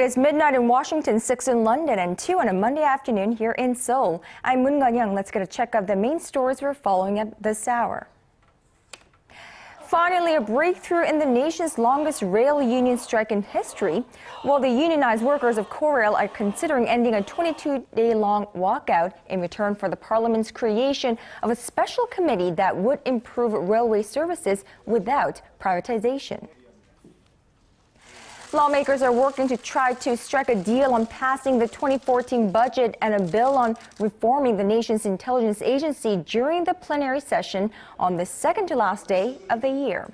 is midnight in Washington, 6 in London, and 2 on a Monday afternoon here in Seoul. I'm Moon Conn-young. Let's get a check of the main stories we're following at this hour. Finally, a breakthrough in the nation's longest rail union strike in history. While the unionized workers of KORAIL are considering ending a 22-day-long walkout in return for the parliament's creation of a special committee that would improve railway services without privatization. Lawmakers are working to try to strike a deal on passing the 2014 budget and a bill on reforming the nation's intelligence agency during the plenary session on the second to last day of the year.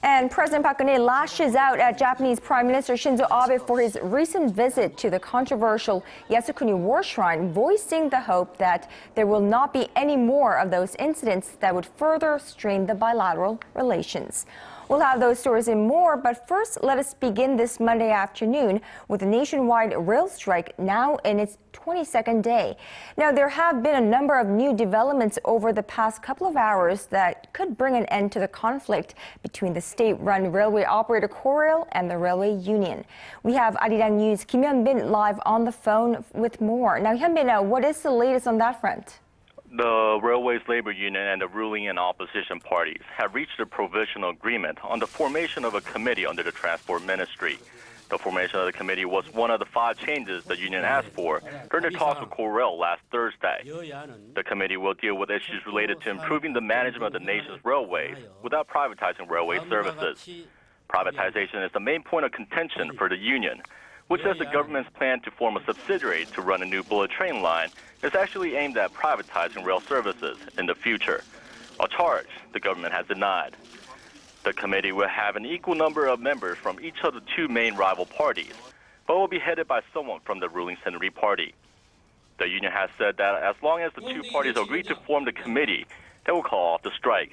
And President Park Geun-hye lashes out at Japanese Prime Minister Shinzo Abe for his recent visit to the controversial Yasukuni War Shrine, voicing the hope that there will not be any more of those incidents that would further strain the bilateral relations. We'll have those stories and more, but first, let us begin this Monday afternoon with a nationwide rail strike now in its 22nd day. Now, there have been a number of new developments over the past couple of hours that could bring an end to the conflict between the state-run railway operator KORAIL and the railway union. We have ARIRANG News' Kim Hyun-bin live on the phone with more. Now, Hyun-bin, what is the latest on that front? The Railways Labor Union and the ruling and opposition parties have reached a provisional agreement on the formation of a committee under the Transport Ministry. The formation of the committee was one of the 5 changes the union asked for during the talks with KORAIL last Thursday. The committee will deal with issues related to improving the management of the nation's railways without privatizing railway services. Privatization is the main point of contention for the union, which says the government's plan to form a subsidiary to run a new bullet train line is actually aimed at privatizing rail services in the future, a charge the government has denied. The committee will have an equal number of members from each of the 2 main rival parties, but will be headed by someone from the ruling Plenary party. The union has said that as long as the 2 parties agree to form the committee, they will call off the strike.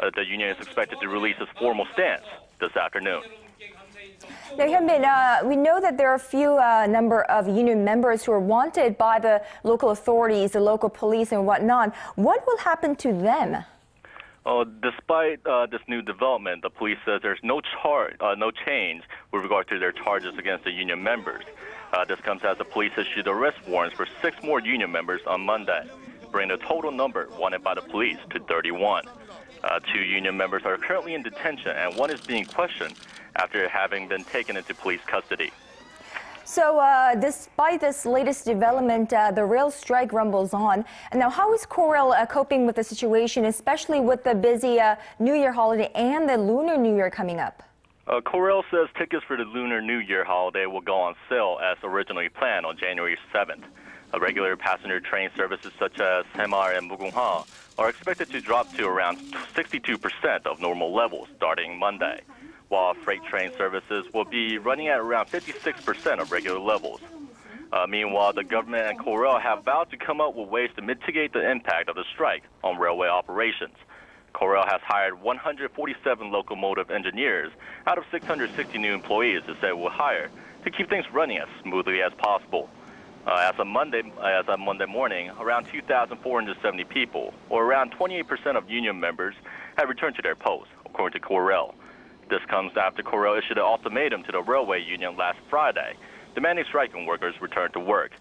The union is expected to release its formal stance this afternoon. Now, Hyun-bin, we know that there are a few number of union members who are wanted by the local authorities, the local police and whatnot. What will happen to them? Despite this new development, the police says there's no change with regard to their charges against the union members. This comes as the police issued arrest warrants for 6 more union members on Monday, bringing the total number wanted by the police to 31. 2 union members are currently in detention, and 1 is being questioned after having been taken into police custody. So, despite this latest development, the rail strike rumbles on. And now, how is KORAIL coping with the situation, especially with the busy New Year holiday and the Lunar New Year coming up? KORAIL says tickets for the Lunar New Year holiday will go on sale as originally planned on January 7th. Regular passenger train services such as Semar and Mugunghwa are expected to drop to around 62% of normal levels starting Monday, while freight train services will be running at around 56% of regular levels. Meanwhile, the government and KORAIL have vowed to come up with ways to mitigate the impact of the strike on railway operations. KORAIL has hired 147 locomotive engineers out of 660 new employees it said it will hire to keep things running as smoothly as possible. As of Monday morning, around 2,470 people, or around 28% of union members, have returned to their posts, according to KORAIL. This comes after KORAIL issued an ultimatum to the railway union last Friday, demanding striking workers return to work.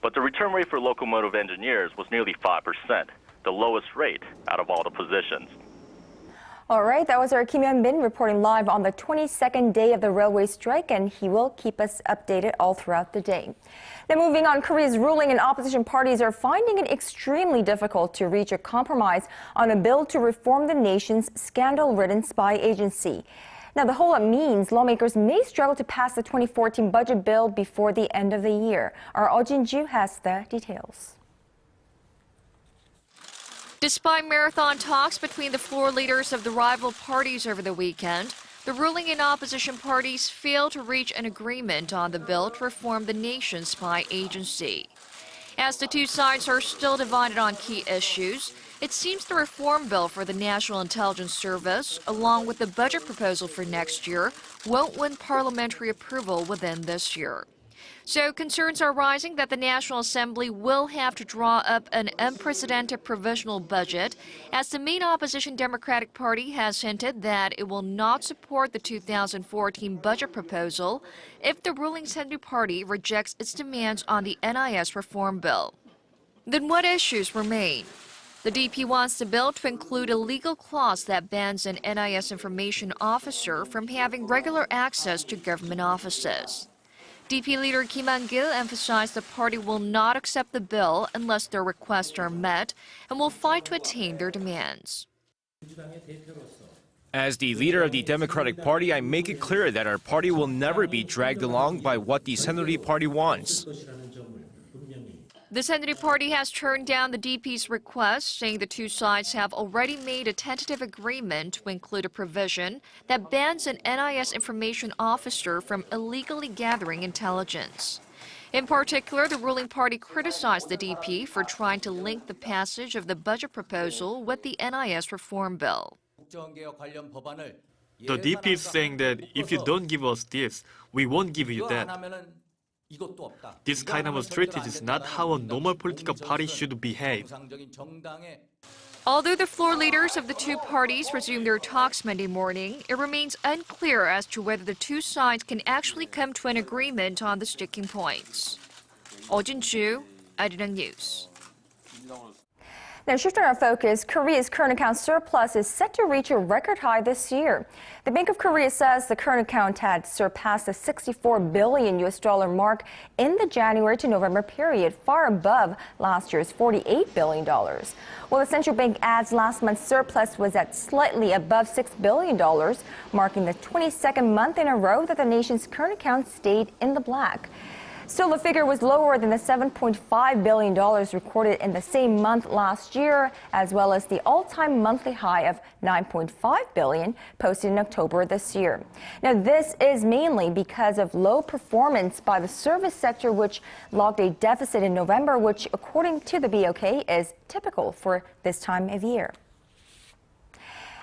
But the return rate for locomotive engineers was nearly 5%, the lowest rate out of all the positions. All right, that was our Kim Hyun-bin reporting live on the 22nd day of the railway strike, and he will keep us updated all throughout the day. Now, moving on, Korea's ruling and opposition parties are finding it extremely difficult to reach a compromise on a bill to reform the nation's scandal-ridden spy agency. Now, the whole means lawmakers may struggle to pass the 2014 budget bill before the end of the year. Our Oh Jin-ju has the details. Despite marathon talks between the floor leaders of the rival parties over the weekend, the ruling and opposition parties failed to reach an agreement on the bill to reform the nation's spy agency. As the 2 sides are still divided on key issues, it seems the reform bill for the National Intelligence Service, along with the budget proposal for next year, won't win parliamentary approval within this year. So concerns are rising that the National Assembly will have to draw up an unprecedented provisional budget, as the main opposition Democratic Party has hinted that it will not support the 2014 budget proposal if the ruling Saenuri Party rejects its demands on the NIS reform bill. Then what issues remain? The DP wants the bill to include a legal clause that bans an NIS information officer from having regular access to government offices. DP leader Kim Han-gil emphasized the party will not accept the bill unless their requests are met and will fight to attain their demands. As the leader of the Democratic Party, I make it clear that our party will never be dragged along by what the Saenuri Party wants. The Saenuri Party has turned down the DP's request, saying the two sides have already made a tentative agreement to include a provision that bans an NIS information officer from illegally gathering intelligence. In particular, the ruling party criticized the DP for trying to link the passage of the budget proposal with the NIS reform bill. The DP is saying that if you don't give us this, we won't give you that. This kind of a strategy is not how a normal political party should behave. Although the floor leaders of the two parties resumed their talks Monday morning, it remains unclear as to whether the two sides can actually come to an agreement on the sticking points. Oh Jin-ju, ARIRANG News. Now, shifting our focus, Korea's current account surplus is set to reach a record high this year. The Bank of Korea says the current account had surpassed the $64 billion mark in the January to November period, far above last year's $48 billion. While the central bank adds last month's surplus was at slightly above $6 billion, marking the 22nd month in a row that the nation's current account stayed in the black. Still, the figure was lower than the $7.5 billion recorded in the same month last year, as well as the all-time monthly high of $9.5 billion posted in October this year. Now, this is mainly because of low performance by the service sector, which logged a deficit in November, which, according to the BOK, is typical for this time of year.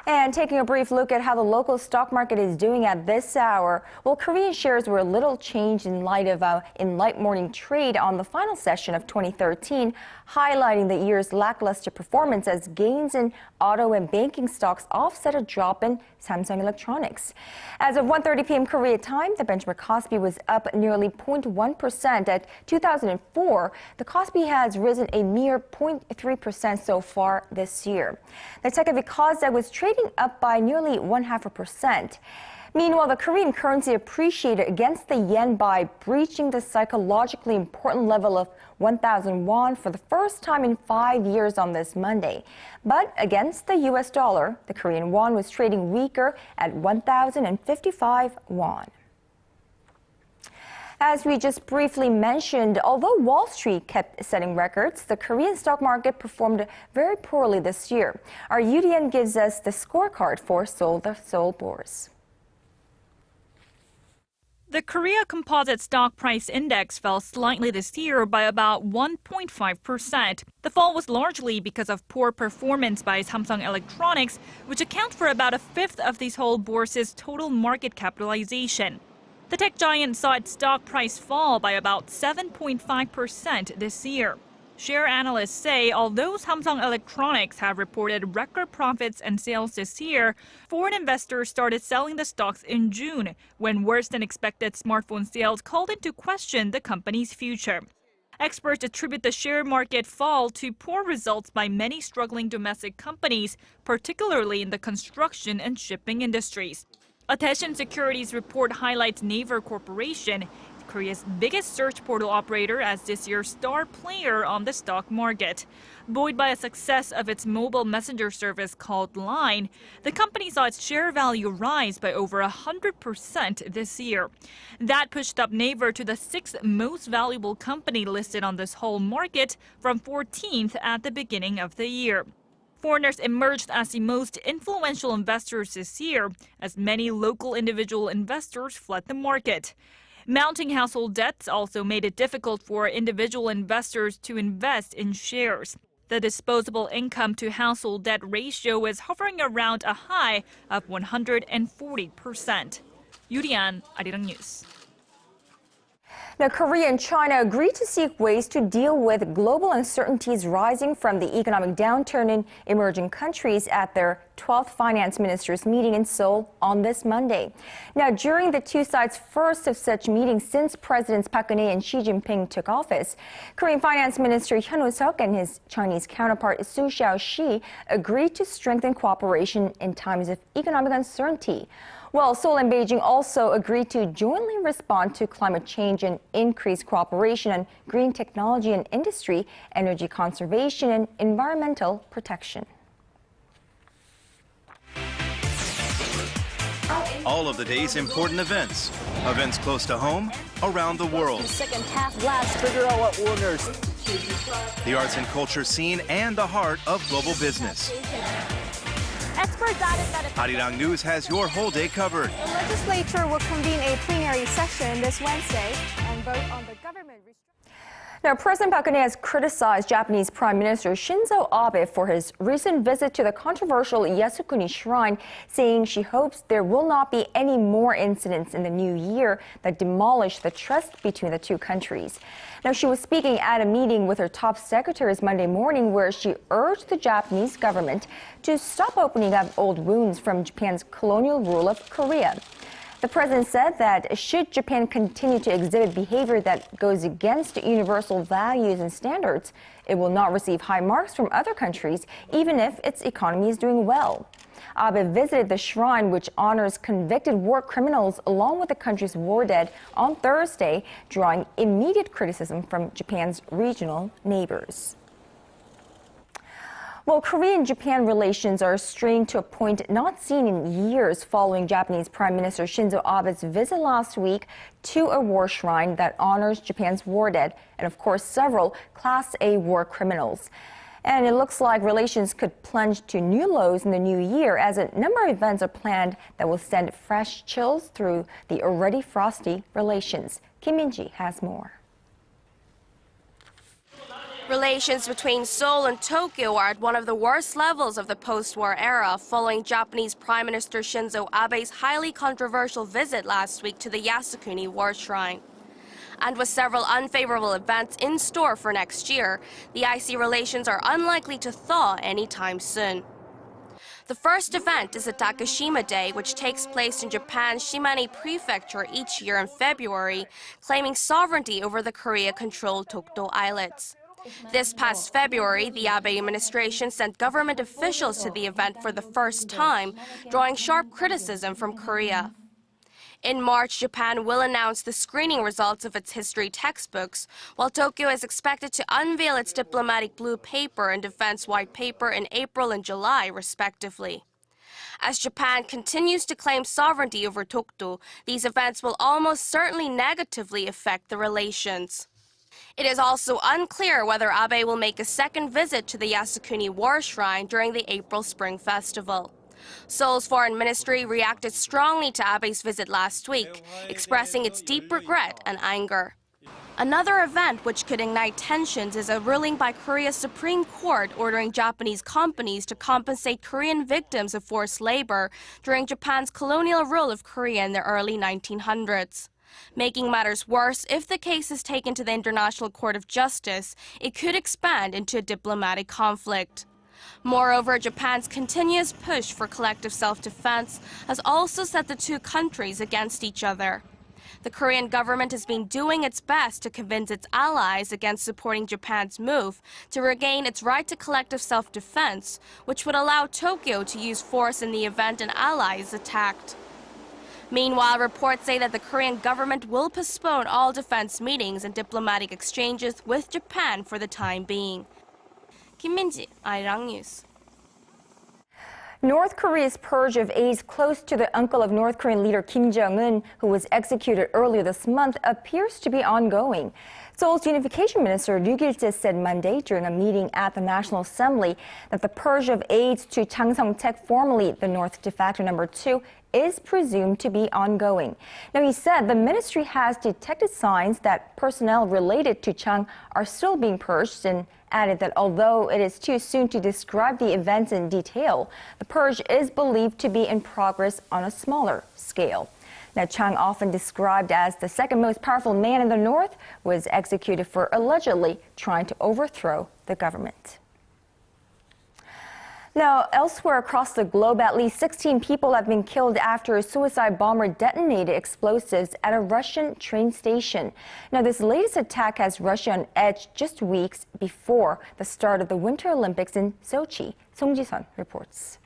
And taking a brief look at how the local stock market is doing at this hour, well, Korean shares were a little changed in light morning trade on the final session of 2013, highlighting the year's lackluster performance as gains in auto and banking stocks offset a drop in Samsung Electronics. As of 1:30 p.m. Korea time, the benchmark Kospi was up nearly 0.1% at 2004. The Kospi has risen a mere 0.3% so far this year. The Tech-heavy Kosdaq was trading up by nearly 0.5%. Meanwhile, the Korean currency appreciated against the yen by breaching the psychologically important level of 1,000 won for the first time in 5 years on this Monday. But against the U.S. dollar, the Korean won was trading weaker at 1,055 won. As we just briefly mentioned, although Wall Street kept setting records, the Korean stock market performed very poorly this year. Our UDN gives us the scorecard for the Seoul bourse. The Korea Composite Stock Price Index fell slightly this year by about 1.5%. The fall was largely because of poor performance by Samsung Electronics, which account for about a fifth of the Seoul bourse's total market capitalization. The tech giant saw its stock price fall by about 7.5% this year. Share analysts say although Samsung Electronics have reported record profits and sales this year, foreign investors started selling the stocks in June, when worse-than-expected smartphone sales called into question the company's future. Experts attribute the share market fall to poor results by many struggling domestic companies, particularly in the construction and shipping industries. A Daeshin Securities report highlights Naver Corporation, Korea's biggest search portal operator, as this year's star player on the stock market. Buoyed by a success of its mobile messenger service called Line, the company saw its share value rise by over 100% this year. That pushed up Naver to the 6th most valuable company listed on this whole market, from 14th at the beginning of the year. Foreigners emerged as the most influential investors this year, as many local individual investors fled the market. Mounting household debts also made it difficult for individual investors to invest in shares. The disposable income to household debt ratio is hovering around a high of 140%. Yurian, ARIRANG News. Now, Korea and China agreed to seek ways to deal with global uncertainties rising from the economic downturn in emerging countries at their 12th finance ministers meeting in Seoul on this Monday. Now, during the two sides' first of such meetings since Presidents Park Geun-hye and Xi Jinping took office, Korean Finance Minister Hyun Woo-seok and his Chinese counterpart Su Xiaoxi agreed to strengthen cooperation in times of economic uncertainty. Well, Seoul and Beijing also agreed to jointly respond to climate change and increase cooperation on green technology and industry, energy conservation, and environmental protection. All of the day's important events. Events close to home, around the world. Second half blast. Figure out what winners. The arts and culture scene and the heart of global business. Experts added that if ARIRANG News has your whole day covered. the legislature will convene a plenary session this Wednesday and vote on the government restructuring. Now, President Park Geun-hye has criticized Japanese Prime Minister Shinzo Abe for his recent visit to the controversial Yasukuni Shrine, saying she hopes there will not be any more incidents in the new year that demolish the trust between the two countries. Now, she was speaking at a meeting with her top secretaries Monday morning where she urged the Japanese government to stop opening up old wounds from Japan's colonial rule of Korea. The president said that should Japan continue to exhibit behavior that goes against universal values and standards, it will not receive high marks from other countries, even if its economy is doing well. Abe visited the shrine, which honors convicted war criminals along with the country's war dead, on Thursday, drawing immediate criticism from Japan's regional neighbors. Well, Korean-Japan relations are strained to a point not seen in years following Japanese Prime Minister Shinzo Abe's visit last week to a war shrine that honors Japan's war dead and, of course, several Class A war criminals. And it looks like relations could plunge to new lows in the new year as a number of events are planned that will send fresh chills through the already frosty relations. Kim Min-ji has more. Relations between Seoul and Tokyo are at one of the worst levels of the post-war era following Japanese Prime Minister Shinzo Abe's highly controversial visit last week to the Yasukuni War Shrine. And with several unfavorable events in store for next year, the icy relations are unlikely to thaw anytime soon. The first event is the Takashima Day, which takes place in Japan's Shimane Prefecture each year in February, claiming sovereignty over the Korea-controlled Dokdo Islets. This past February, the Abe administration sent government officials to the event for the first time, drawing sharp criticism from Korea. In March, Japan will announce the screening results of its history textbooks, while Tokyo is expected to unveil its diplomatic blue paper and defense white paper in April and July, respectively. As Japan continues to claim sovereignty over Dokdo, these events will almost certainly negatively affect the relations. It is also unclear whether Abe will make a second visit to the Yasukuni War Shrine during the April Spring Festival. Seoul's foreign ministry reacted strongly to Abe's visit last week, expressing its deep regret and anger. Another event which could ignite tensions is a ruling by Korea's Supreme Court ordering Japanese companies to compensate Korean victims of forced labor during Japan's colonial rule of Korea in the early 1900s. Making matters worse, if the case is taken to the International Court of Justice, it could expand into a diplomatic conflict. Moreover, Japan's continuous push for collective self-defense has also set the two countries against each other. The Korean government has been doing its best to convince its allies against supporting Japan's move to regain its right to collective self-defense, which would allow Tokyo to use force in the event an ally is attacked. Meanwhile, reports say that the Korean government will postpone all defense meetings and diplomatic exchanges with Japan for the time being. Kim Min-ji, ARIRANG News. North Korea's purge of aides close to the uncle of North Korean leader Kim Jong-un, who was executed earlier this month, appears to be ongoing. Seoul's unification minister Ryu Gil-jae said Monday during a meeting at the National Assembly that the purge of aides to Chang Song-taek, formerly the North de facto number 2, is presumed to be ongoing. Now, he said the ministry has detected signs that personnel related to Chang are still being purged and added that although it is too soon to describe the events in detail, the purge is believed to be in progress on a smaller scale. Now, Chang, often described as the second most powerful man in the north, was executed for allegedly trying to overthrow the government. Now, elsewhere across the globe, at least 16 people have been killed after a suicide bomber detonated explosives at a Russian train station. Now, this latest attack has Russia on edge just weeks before the start of the Winter Olympics in Sochi. Song Ji-sun reports.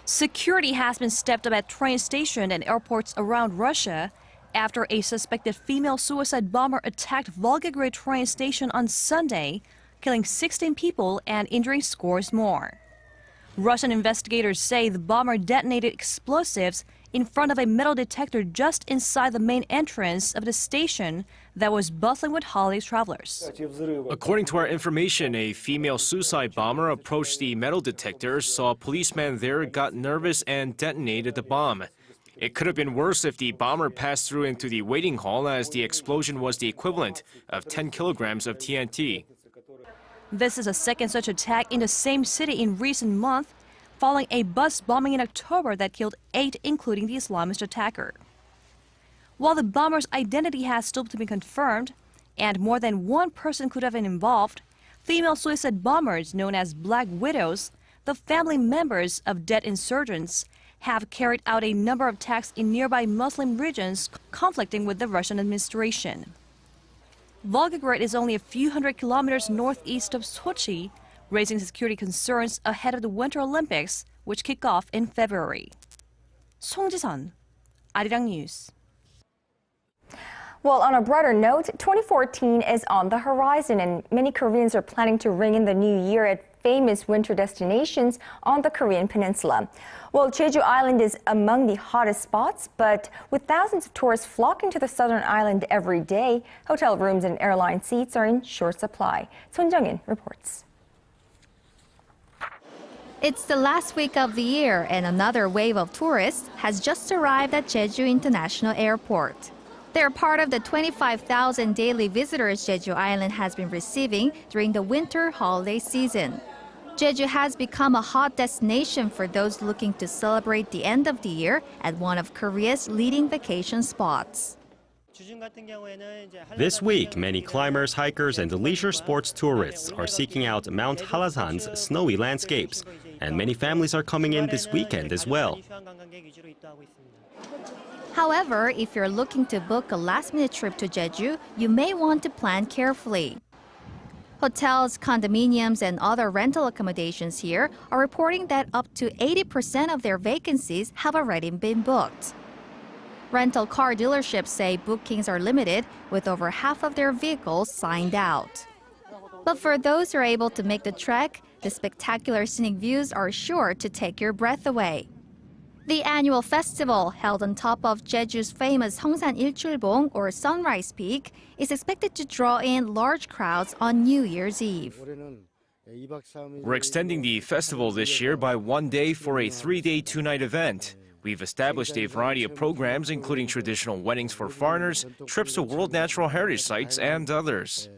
Security has been stepped up at train stations and airports around Russia after a suspected female suicide bomber attacked Volgograd train station on Sunday, killing 16 people and injuring scores more. Russian investigators say the bomber detonated explosives in front of a metal detector just inside the main entrance of the station that was bustling with holiday travelers. According to our information, a female suicide bomber approached the metal detector, saw a policeman there, got nervous, and detonated the bomb. It could have been worse if the bomber passed through into the waiting hall, as the explosion was the equivalent of 10 kilograms of TNT. This is a second such attack in the same city in recent months, following a bus bombing in October that killed 8, including the Islamist attacker. While the bomber's identity has still to be confirmed, and more than one person could have been involved, female suicide bombers known as Black Widows, the family members of dead insurgents, have carried out a number of attacks in nearby Muslim regions conflicting with the Russian administration. Volgograd is only a few hundred kilometers northeast of Sochi, raising security concerns ahead of the Winter Olympics, which kick off in February. Song Ji-sun, ARIRANG News. Well, on a brighter note, 2014 is on the horizon, and many Koreans are planning to ring in the new year at famous winter destinations on the Korean peninsula. Well, Jeju Island is among the hottest spots, but with thousands of tourists flocking to the southern island every day, hotel rooms and airline seats are in short supply. Son Jung-in reports. It's the last week of the year, and another wave of tourists has just arrived at Jeju International Airport. They're part of the 25,000 daily visitors Jeju Island has been receiving during the winter holiday season. Jeju has become a hot destination for those looking to celebrate the end of the year at one of Korea's leading vacation spots. This week, many climbers, hikers, and leisure sports tourists are seeking out Mount Halasan's snowy landscapes, and many families are coming in this weekend as well. However, if you're looking to book a last-minute trip to Jeju, you may want to plan carefully. Hotels, condominiums, and other rental accommodations here are reporting that up to 80% of their vacancies have already been booked. Rental car dealerships say bookings are limited, with over half of their vehicles signed out. But for those who are able to make the trek, the spectacular scenic views are sure to take your breath away. The annual festival, held on top of Jeju's famous Hongsan Ilchulbong, or Sunrise Peak, is expected to draw in large crowds on New Year's Eve. We're extending the festival this year by 1 day for a 3-day, 2-night event. We've established a variety of programs, including traditional weddings for foreigners, trips to World Natural Heritage Sites, and others.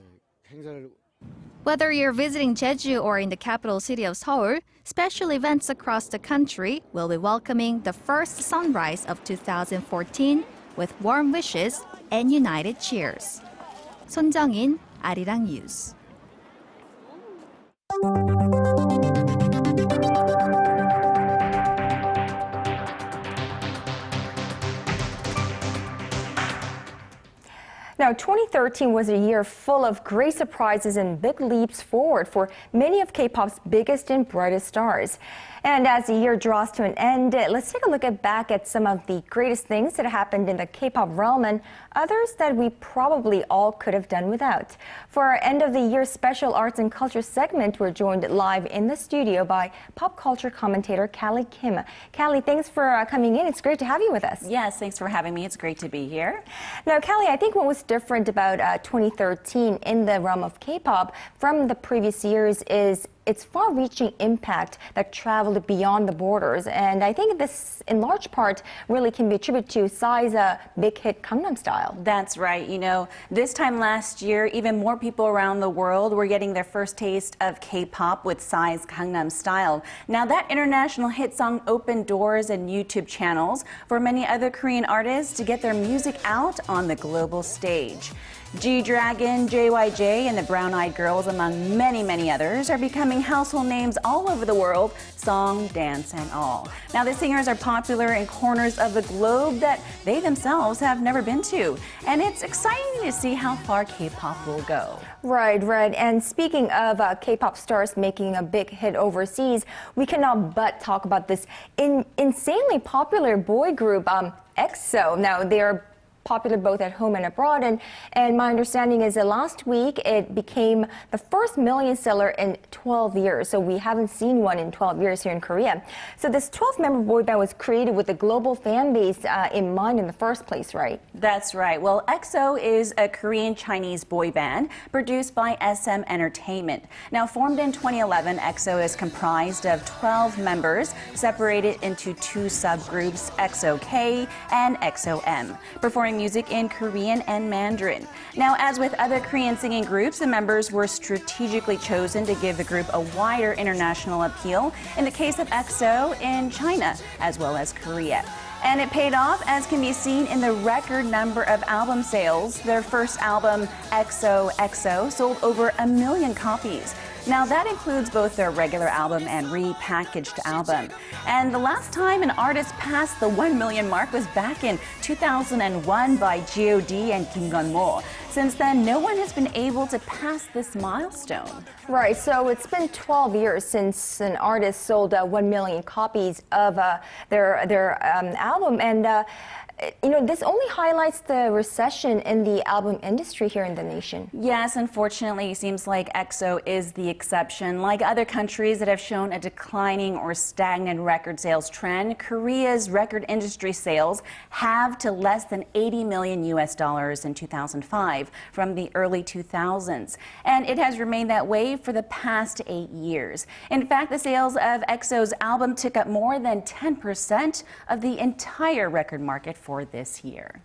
Whether you're visiting Jeju or in the capital city of Seoul, special events across the country will be welcoming the first sunrise of 2014 with warm wishes and united cheers. Son Jung-in, ARIRANG News. Now, 2013 was a year full of great surprises and big leaps forward for many of K-pop's biggest and brightest stars. And as the year draws to an end, let's take a look back at some of the greatest things that happened in the K-pop realm and others that we probably all could have done without. For our end of the year special arts and culture segment, we're joined live in the studio by pop culture commentator Callie Kim. Callie, thanks for coming in. It's great to have you with us. Yes, thanks for having me. It's great to be here. Now, Callie, I think what was different about 2013 in the realm of K-pop from the previous years is its far-reaching impact that traveled beyond the borders. And I think this, in large part, really can be attributed to Psy's big hit Gangnam Style. That's right. You know, this time last year, even more people around the world were getting their first taste of K-pop with Psy's Gangnam Style. Now, that international hit song opened doors and YouTube channels for many other Korean artists to get their music out on the global stage. G-Dragon, JYJ, and the Brown Eyed Girls, among many, many others, are becoming household names all over the world, song, dance, and all. Now, the singers are popular in corners of the globe that they themselves have never been to. And it's exciting to see how far K-pop will go. Right. And speaking of K-pop stars making a big hit overseas, we cannot but talk about this insanely popular boy group, EXO. Now, they are popular both at home and abroad, and my understanding is that last week it became the first million seller in 12 years. So we haven't seen one in 12 years here in Korea. So this 12-member boy band was created with a global fan base in mind in the first place, right? That's right. Well, EXO is a Korean-Chinese boy band produced by SM Entertainment. Now, formed in 2011, EXO is comprised of 12 members separated into two subgroups, EXO-K and EXO-M, performing music in Korean and Mandarin. Now, as with other Korean singing groups, the members were strategically chosen to give the group a wider international appeal, in the case of EXO in China as well as Korea. And it paid off, as can be seen in the record number of album sales. Their first album, XOXO, sold over 1 million copies. Now, that includes both their regular album and repackaged album. And the last time an artist passed the 1 million mark was back in 2001 by G.O.D. and Kim Gun-mo. Since then, no one has been able to pass this milestone. Right, so it's been 12 years since an artist sold 1 million copies of their album, and you know, this only highlights the recession in the album industry here in the nation. Yes, unfortunately, it seems like EXO is the exception. Like other countries that have shown a declining or stagnant record sales trend, Korea's record industry sales halved to less than $80 million in 2005 from the early 2000s. And it has remained that way for the past 8 years. In fact, the sales of EXO's album took up more than 10% of the entire record market for this year.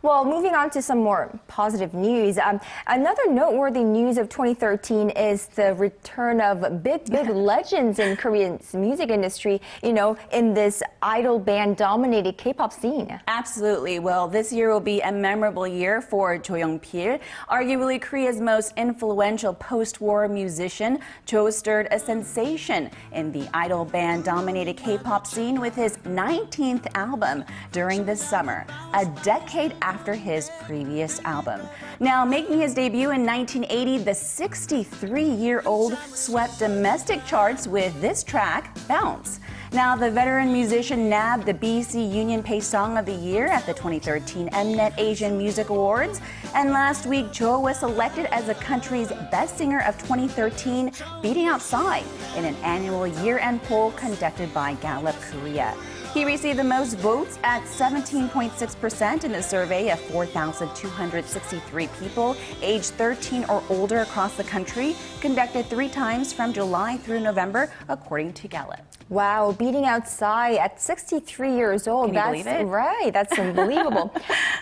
Well, moving on to some more positive news. Another noteworthy news of 2013 is the return of big legends in Korean's music industry, you know, in this idol band-dominated K-pop scene. Absolutely. Well, this year will be a memorable year for Jo Young-pil. Arguably Korea's most influential post-war musician, Jo stirred a sensation in the idol band-dominated K-pop scene with his 19th album during the summer, a decade after his previous album. Now, making his debut in 1980, the 63-year-old swept domestic charts with this track, Bounce. Now, the veteran musician nabbed the BC Union Pay Song of the Year at the 2013 Mnet Asian Music Awards. And last week, Jo was selected as the country's Best Singer of 2013, beating out Psy in an annual year-end poll conducted by Gallup Korea. He received the most votes at 17.6% in the survey of 4,263 people aged 13 or older across the country, conducted 3 times from July through November, according to Gallup. Wow, beating out Psy at 63 years old. Can you believe it? Right, that's unbelievable.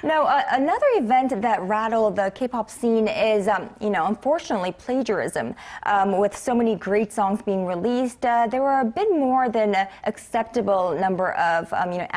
Now, another event that rattled the K-pop scene is, you know, unfortunately, plagiarism. With so many great songs being released, there were a bit more than an acceptable number of, you know,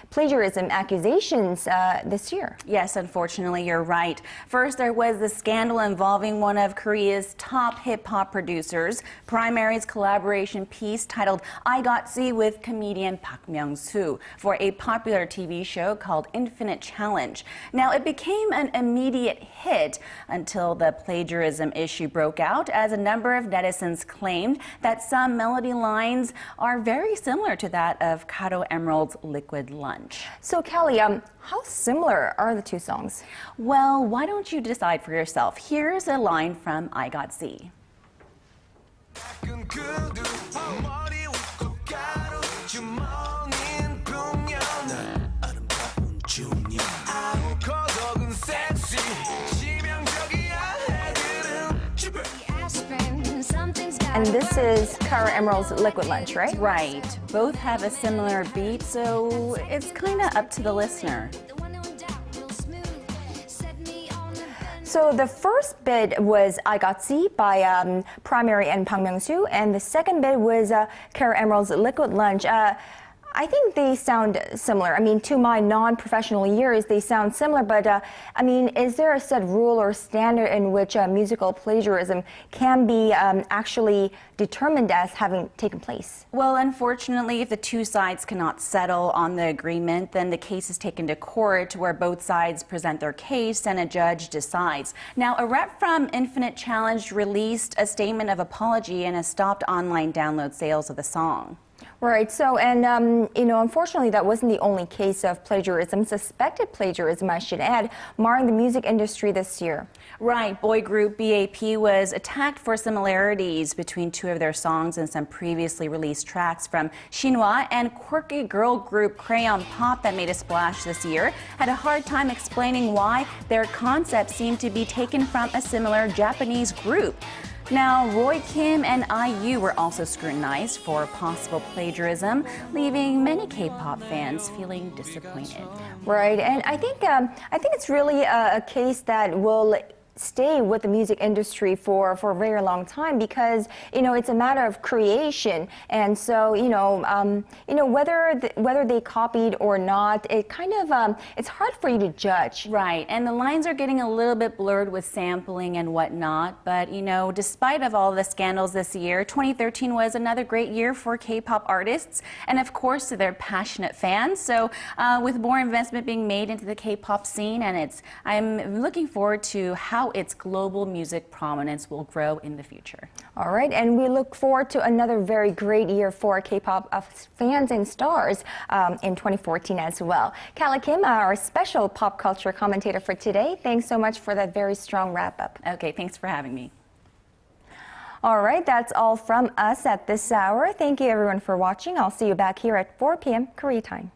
plagiarism accusations this year. Yes, unfortunately, you're right. First, there was the scandal involving one of Korea's top hip-hop producers, Primary's collaboration piece titled I Got C with comedian Park Myung-soo for a popular TV show called Infinite Challenge. Now, it became an immediate hit until the plagiarism issue broke out, as a number of netizens claimed that some melody lines are very similar to that of Kato Emerald's Liquid Lunch. So, Kelly, how similar are the two songs? Well, why don't you decide for yourself? Here's a line from I Got C. Something's got And this is Cara Emerald's Liquid Lunch, right? Right. Both have a similar beat, so it's kind of up to the listener. So the first bid was I Got C by Primary and Bang Myung-soo, and the second bid was Cara Emerald's Liquid Lunch. I think they sound similar. I mean, to my non-professional ears, they sound similar, but I mean, is there a set rule or standard in which musical plagiarism can be actually determined as having taken place? Well, unfortunately, if the two sides cannot settle on the agreement, then the case is taken to court where both sides present their case and a judge decides. Now, a rep from Infinite Challenge released a statement of apology and has stopped online download sales of the song. Right. So, and, you know, unfortunately, that wasn't the only case of plagiarism, suspected plagiarism, I should add, marring the music industry this year. Right. Boy group BAP was attacked for similarities between two of their songs and some previously released tracks from Shinhwa, and quirky girl group Crayon Pop that made a splash this year had a hard time explaining why their concept seemed to be taken from a similar Japanese group. Now, Roy Kim and IU were also scrutinized for possible plagiarism, leaving many K-pop fans feeling disappointed. Right, and I think it's really a case that will stay with the music industry for a very long time, because you know it's a matter of creation, and so you know whether they copied or not, it kind of it's hard for you to judge. Right, and the lines are getting a little bit blurred with sampling and whatnot, but you know, despite of all the scandals this year, 2013 was another great year for K-pop artists and of course to their passionate fans. So with more investment being made into the K-pop scene, and I'm looking forward to how its global music prominence will grow in the future. All right, and we look forward to another very great year for K-pop fans and stars in 2014 as well. Kala Kim, our special pop culture commentator for today, thanks so much for that very strong wrap-up. Okay, thanks for having me. All right, that's all from us at this hour. Thank you everyone for watching. I'll see you back here at 4 p.m. Korea time.